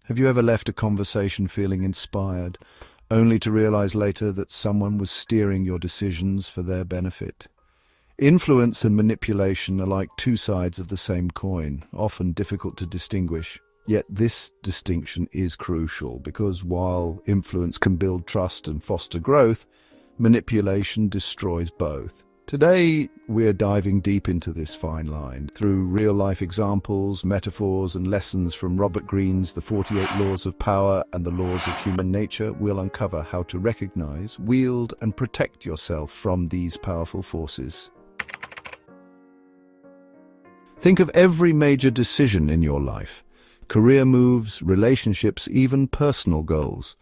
Have you ever left a conversation feeling inspired, only to realize later that someone was steering your decisions for their benefit? Influence and manipulation are like two sides of the same coin, often difficult to distinguish. Yet this distinction is crucial because while influence can build trust and foster growth, manipulation destroys both. Today, we're diving deep into this fine line through real-life examples, metaphors, and lessons from Robert Greene's The 48 Laws of Power and the Laws of Human Nature. We'll uncover how to recognize, wield, and protect yourself from these powerful forces. Think of every major decision in your life: career moves, relationships, even personal goals.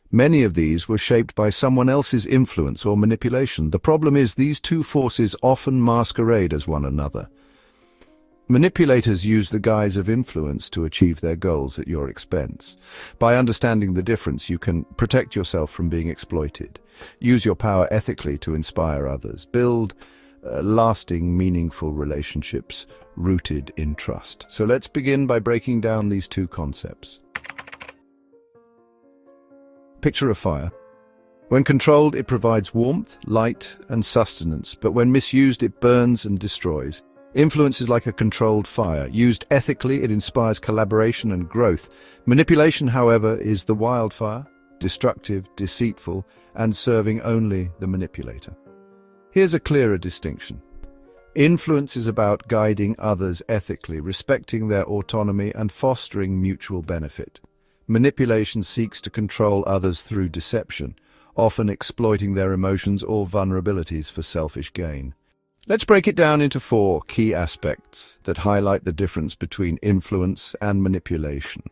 Many of these were shaped by someone else's influence or manipulation. The problem is these two forces often masquerade as one another. Manipulators use the guise of influence to achieve their goals at your expense. By understanding the difference, you can protect yourself from being exploited. Use your power ethically to inspire others. Build lasting, meaningful relationships rooted in trust. So let's begin by breaking down these two concepts. Picture a fire. When controlled, it provides warmth, light, and sustenance, but when misused, it burns and destroys. Influence is like a controlled fire. Used ethically, it inspires collaboration and growth. Manipulation, however, is the wildfire, destructive, deceitful, and serving only the manipulator. Here's a clearer distinction. Influence is about guiding others ethically, respecting their autonomy, and fostering mutual benefit. Manipulation seeks to control others through deception, often exploiting their emotions or vulnerabilities for selfish gain. Let's break it down into 4 key aspects that highlight the difference between influence and manipulation.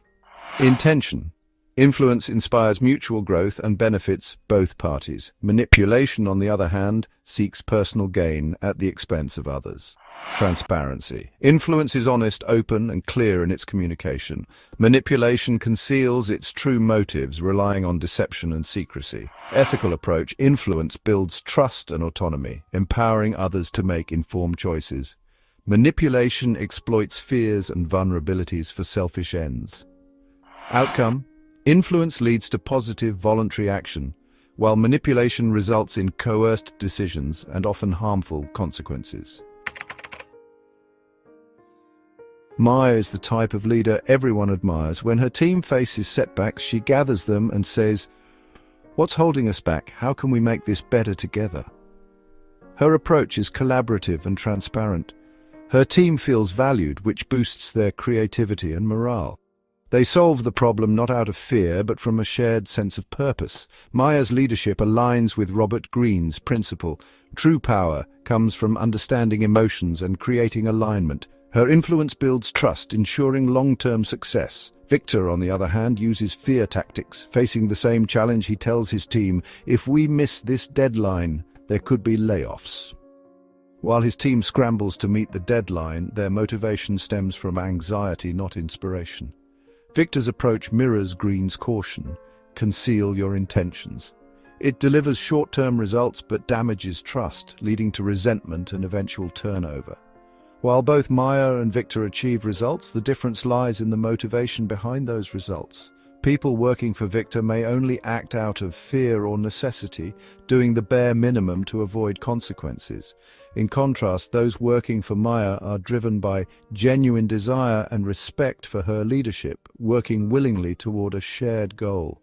Intention. Influence inspires mutual growth and benefits both parties. Manipulation, on the other hand, seeks personal gain at the expense of others. Transparency. Influence is honest, open, and clear in its communication. Manipulation conceals its true motives, relying on deception and secrecy. Ethical approach. Influence builds trust and autonomy, empowering others to make informed choices. Manipulation exploits fears and vulnerabilities for selfish ends. Outcome. Influence leads to positive, voluntary action, while manipulation results in coerced decisions and often harmful consequences. Maya is the type of leader everyone admires. When her team faces setbacks, she gathers them and says, "What's holding us back? How can we make this better together?" Her approach is collaborative and transparent. Her team feels valued, which boosts their creativity and morale. They solve the problem not out of fear, but from a shared sense of purpose. Maya's leadership aligns with Robert Greene's principle. True power comes from understanding emotions and creating alignment. Her influence builds trust, ensuring long-term success. Victor, on the other hand, uses fear tactics. Facing the same challenge, he tells his team, "If we miss this deadline, there could be layoffs." While his team scrambles to meet the deadline, their motivation stems from anxiety, not inspiration. Victor's approach mirrors Greene's caution: conceal your intentions. It delivers short-term results but damages trust, leading to resentment and eventual turnover. While both Maya and Victor achieve results, the difference lies in the motivation behind those results. People working for Victor may only act out of fear or necessity, doing the bare minimum to avoid consequences. In contrast, those working for Maya are driven by genuine desire and respect for her leadership, working willingly toward a shared goal.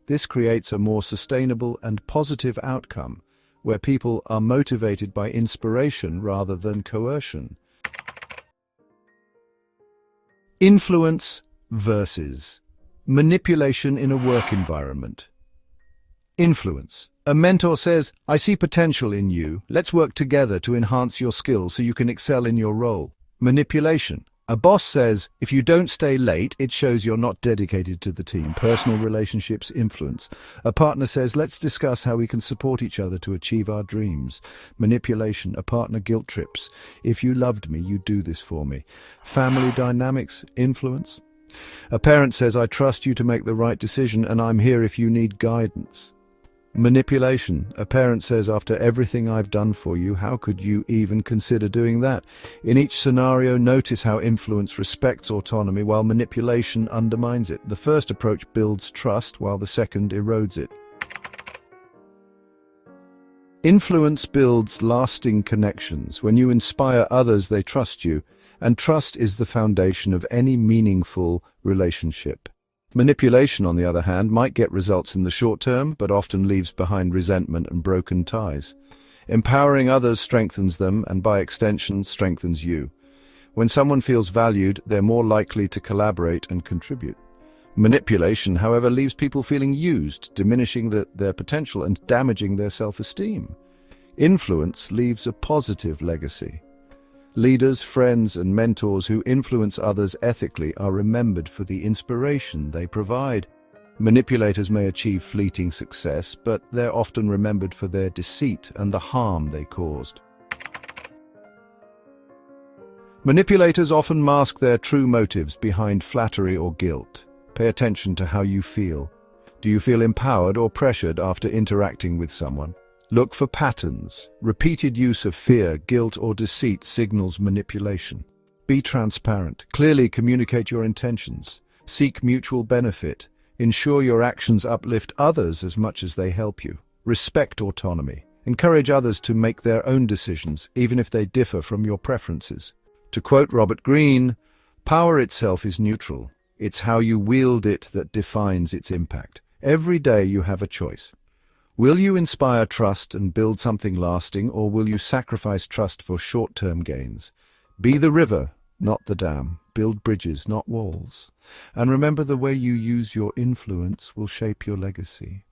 This creates a more sustainable and positive outcome, where people are motivated by inspiration rather than coercion. Influence versus manipulation in a work environment. Influence. A mentor says, "I see potential in you. Let's work together to enhance your skills so you can excel in your role." Manipulation. A boss says, "If you don't stay late, it shows you're not dedicated to the team." Personal relationships. Influence. A partner says, "Let's discuss how we can support each other to achieve our dreams." Manipulation. A partner guilt trips. "If you loved me, you'd do this for me." Family dynamics. Influence. A parent says, "I trust you to make the right decision and I'm here if you need guidance." Manipulation. A parent says, after everything I've done for you, how could you even consider doing that? In each scenario, notice how influence respects autonomy while manipulation undermines it. The first approach builds trust, while the second erodes it. Influence builds lasting connections. When you inspire others, they trust you, and trust is the foundation of any meaningful relationship. Manipulation, on the other hand, might get results in the short term, but often leaves behind resentment and broken ties. Empowering others strengthens them, and by extension, strengthens you. When someone feels valued, they're more likely to collaborate and contribute. Manipulation, however, leaves people feeling used, diminishing their potential and damaging their self-esteem. Influence leaves a positive legacy. Leaders, friends, and mentors who influence others ethically are remembered for the inspiration they provide. Manipulators may achieve fleeting success, but they're often remembered for their deceit and the harm they caused. Manipulators often mask their true motives behind flattery or guilt. Pay attention to how you feel. Do you feel empowered or pressured after interacting with someone? Look for patterns. Repeated use of fear, guilt, or deceit signals manipulation. Be transparent. Clearly communicate your intentions. Seek mutual benefit. Ensure your actions uplift others as much as they help you. Respect autonomy. Encourage others to make their own decisions, even if they differ from your preferences. To quote Robert Greene, "Power itself is neutral. It's how you wield it that defines its impact. Every day you have a choice. Will you inspire trust and build something lasting, or will you sacrifice trust for short-term gains? Be the river, not the dam. Build bridges, not walls. And remember, the way you use your influence will shape your legacy."